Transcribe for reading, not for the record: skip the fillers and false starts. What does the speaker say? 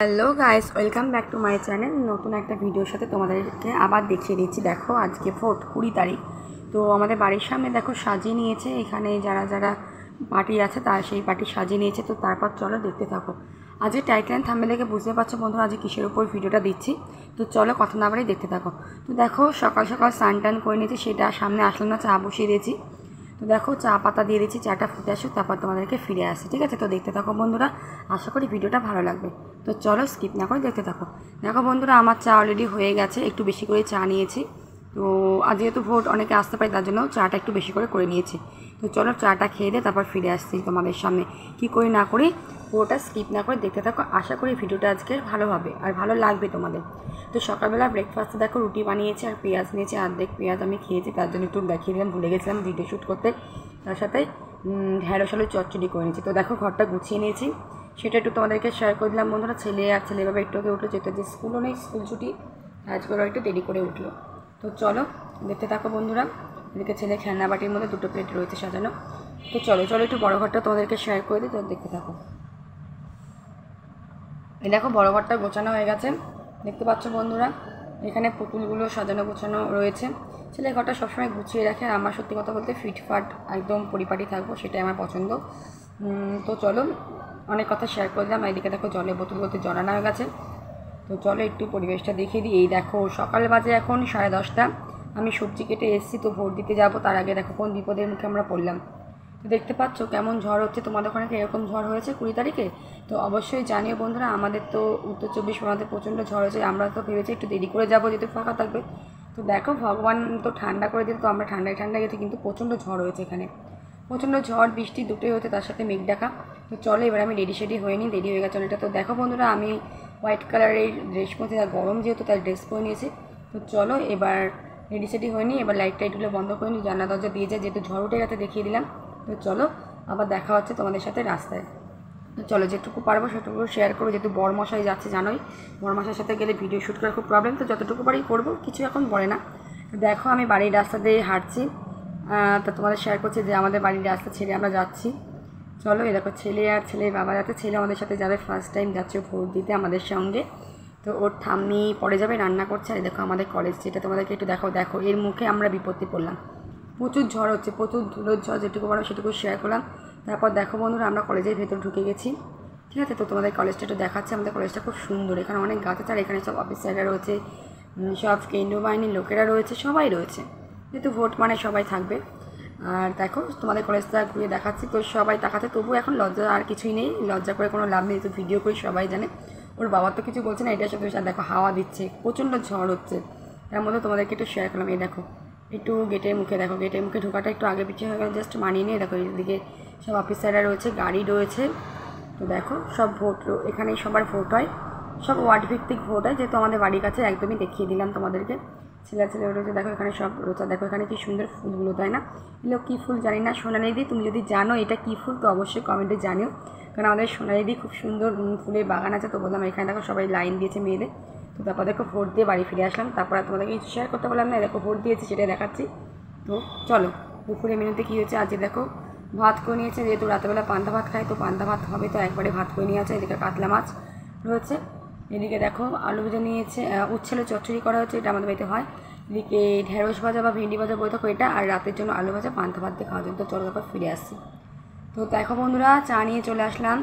Hello guys, welcome back to my channel. নতুন একটা ভিডিওর সাথে তোমাদেরকে আবার দেখিয়ে দিচ্ছি। দেখো আজকে 20 তারিখ। তো আমাদের বাড়ির সামনে দেখো সাজিয়ে নিয়েছে, এখানে যারা যারা পার্টি আছে তারা সেই পার্টি সাজিয়ে নিয়েছে। তো তারপর চলো দেখতে থাকো। আজকে টাইটেল থাম্বনেল দেখে বুঝতে পারছো বন্ধুরা আজকে কিসের উপর ভিডিওটা দিচ্ছি। তো চলো কথা না বাড়িয়ে দেখতে থাকো। তো দেখো সকাল সকাল স্নান টান করে নিয়েছি, সেটা সামনে আসলাম না, চা বসিয়ে দিয়েছি। তো দেখো চা পাতা দিয়ে দিচ্ছি, চাটা ফুটে আসুক তারপর তোমাদেরকে ফিরে আসি, ঠিক আছে? তো দেখতে থাকো বন্ধুরা, আশা করি ভিডিওটা ভালো লাগবে। তো চলো স্কিপ না করে দেখতে থাকো। দেখো বন্ধুরা আমার চা অলরেডি হয়ে গেছে, একটু বেশি করে চা নিয়েছি। তো আজ যেহেতু ভোট অনেকে আসতে পারে তার জন্য চাটা একটু বেশি করে নিয়েছি। তো চলো চাটা খেয়ে দিয়ে তারপর ফিরে আসছি তোমাদের সামনে। কি করি না করি পুরোটা স্কিপ না করে দেখতে থাকো, আশা করি ভিডিওটা আজকে ভালো হবে আর ভালো লাগবে তোমাদের। তো সকালবেলা ব্রেকফাস্টে দেখো রুটি বানিয়েছি আর পেঁয়াজ নিয়েছি, অর্ধেক পেঁয়াজ আমি খেয়েছি, তার জন্য একটু দেখিয়ে দিলাম, ভুলে গেছিলাম ভিডিও শ্যুট করতে। তার সাথে ঢেঁড়স আলু চচ্চড়ি করে নিয়েছি। তো দেখো ঘরটা গুছিয়ে নিয়েছি, সেটা একটু তোমাদেরকে শেয়ার করে দিলাম বন্ধুরা। ছেলে আর ছেলেভাবে একটু আগে উঠলো, যেটা যে স্কুলও নেই, স্কুল ছুটি, আজকে ওরা একটু দেরি করে উঠলো। তো চলো দেখতে থাকো বন্ধুরা। এদিকে ছেলে খেলনা বাটির মধ্যে দুটো প্লেট রয়েছে সাজানো। তো চলো চলো একটু বড়ো ঘরটা তোমাদেরকে শেয়ার করে দিই, তো দেখতে থাকো। এই দেখো বড় ঘরটা গোছানো হয়ে গেছে, দেখতে পাচ্ছ বন্ধুরা। এখানে পুতুলগুলো সাজানো গোছানো রয়েছে। ছেলে ঘরটা সবসময় গুছিয়ে রাখে, আর আমার সত্যি কথা বলতে ফিটফাট একদম পরিপাটি থাকবো, সেটাই আমার পছন্দ। তো চলো অনেক কথা শেয়ার করে দিলাম। এদিকে দেখো জলে বোতল জল আনা হয়ে গেছে। তো চলো একটু পরিবেশটা দেখিয়ে দিই। এই দেখো সকাল বাজে এখন 10:30। আমি সবজি কেটে এসেছি, তো ভোট দিতে যাবো, তার আগে দেখো কোন বিপদের মুখে আমরা পড়লাম। তো দেখতে পাচ্ছ কেমন ঝড় হচ্ছে, তোমাদের ওখানে এরকম ঝড় হয়েছে 20 তারিখে? তো অবশ্যই জানিও বন্ধুরা। আমাদের তো উত্তর 24 পরগনাতে প্রচণ্ড ঝড় হয়েছে, আমরা তো ভেবেছি একটু দেরি করে যাবো যেহেতু ফাঁকা থাকবে। তো দেখো ভগবান তো ঠান্ডা করে দিল, তো আমরা ঠান্ডায় গেছি, কিন্তু প্রচণ্ড ঝড় হয়েছে এখানে। প্রচণ্ড ঝড় বৃষ্টি দুটোই হচ্ছে, তার সাথে মেঘ ডাকা। তো চলো এবার আমি রেডি শেডি হয়ে নিই, দেরি হয়ে গেছে অনেকটা। তো দেখো বন্ধুরা আমি হোয়াইট কালারের ড্রেস পরতে, গরম যেহেতু তাই ড্রেস পরে নিয়েছি। তো চলো এবার রেডি সেডি হয়ে নিই, এবার লাইট টাইটগুলো বন্ধ করে নিই, জানলা দরজা দিয়ে যায়, যেহেতু ঝড় উঠে গেছে দেখিয়ে দিলাম। তো চলো আবার দেখা হচ্ছে তোমাদের সাথে রাস্তায়। তো চলো যেটুকু পারবো সেটুকু শেয়ার করবো, যেহেতু বরমশাই যাচ্ছে জানোই, বরমশাইয়ের সাথে গেলে ভিডিও শ্যুট করার খুব প্রবলেম, তো যতটুকু পারি করবো, কিছু এখন বলে না। দেখো আমি বাড়ির রাস্তা দিয়ে হাঁটছি, তো তোমাদের শেয়ার করছি যে আমাদের বাড়ির রাস্তা ছেড়ে আমরা যাচ্ছি। চলো এই দেখো ছেলে আর ছেলের বাবা যাচ্ছে, ছেলে আমাদের সাথে যাবে, ফার্স্ট টাইম যাচ্ছে ভোট দিতে আমাদের সঙ্গে। তো ওর ঠাম্মি পরে যাবে, রান্না করছে। আর দেখো আমাদের কলেজ, যেটা তোমাদেরকে একটু দেখো এর মুখে আমরা বিপত্তি পড়লাম। প্রচুর ঝড় হচ্ছে, প্রচুর ধুলোর ঝড়, যেটুকু পারো সেটুকু শেয়ার করলাম। তারপর দেখো বন্ধুরা আমরা কলেজের ভেতর ঢুকে গেছি, ঠিক আছে? তো তোমাদের কলেজটা একটু দেখাচ্ছে। আমাদের কলেজটা খুব সুন্দর, এখানে অনেক গাছ আছে, আর এখানে সব অফিসাররা রয়েছে, সব কেন্দ্রীয় বাহিনীর লোকেরা রয়েছে, সবাই রয়েছে, যেহেতু ভোট মানে সবাই থাকবে। আর দেখো তোমাদের কলেজটা ঘুরে দেখাচ্ছি, তো সবাই তাকাতে, তবু এখন লজ্জা আর কিছুই নেই, লজ্জা করে কোনো লাভ নেই, তো ভিডিও করি সবাই জানে। ওর বাবা তো কিছু বলছে না, এটার সাথে দেখো হাওয়া দিচ্ছে, প্রচণ্ড ঝড় হচ্ছে, তার মধ্যে তোমাদেরকে একটু শেয়ার করলাম। এই দেখো একটু গেটের মুখে, দেখো গেটের মুখে ঢোকাটা একটু আগে পিছিয়ে হয়ে গেলে জাস্ট মানিয়ে নিয়ে, দেখো এদিকে সব অফিসাররা রয়েছে, গাড়ি রয়েছে। তো দেখো সব ভোট, এখানেই সবার ভোট হয়, সব ওয়ার্ড ভিত্তিক ভোট হয়, যেহেতু আমাদের বাড়ির কাছে একদমই দেখিয়ে দিলাম তোমাদেরকে। ছেলে রয়েছে, দেখো এখানে সব রয়েছে, দেখো এখানে কি সুন্দর ফুলগুলো, তাই না? এগুলো কী ফুল জানি না, সোনালিদি তুমি যদি জানো এটা কী ফুল তো অবশ্যই কমেন্টে জানিও, কারণ আমাদের সোনালিদি খুব সুন্দর ফুলের বাগান আছে। তো বললাম এখানে দেখো সবাই লাইন দিয়েছে মেয়েদের। তো তারপর দেখো ভোট দিয়ে বাড়ি ফিরে আসলাম, তারপর তোমাদেরকে কিছু শেয়ার করতে পারলাম না, দেখো ভোট দিয়েছি সেটাই দেখাচ্ছি। তো চলো দুপুরে মেনুতে কী হয়েছে আজকে দেখো, ভাত করে নিয়েছে, যেহেতু রাতেবেলা পান্তা ভাত খাই, তো পান্তা ভাত হবে, তো একবারে ভাত করে নিয়ে আছে। এদিকে কাতলা মাছ রয়েছে, এদিকে দেখো আলু ভেজে নিয়েছে, উচ্ছেলে চচ্চড়ি করা হচ্ছে, এটা আমাদের বাড়িতে হয়। এদিকে ঢেঁড়স ভাজা বা ভেন্ডি ভাজা বলে থাকো এটা, আর রাতের জন্য আলু ভাজা পান্তা ভাত দিয়ে খাওয়ার জন্য। তো চলো তারপর ফিরে আসছি। তো দেখো বন্ধুরা চা নিয়ে চলে আসলাম,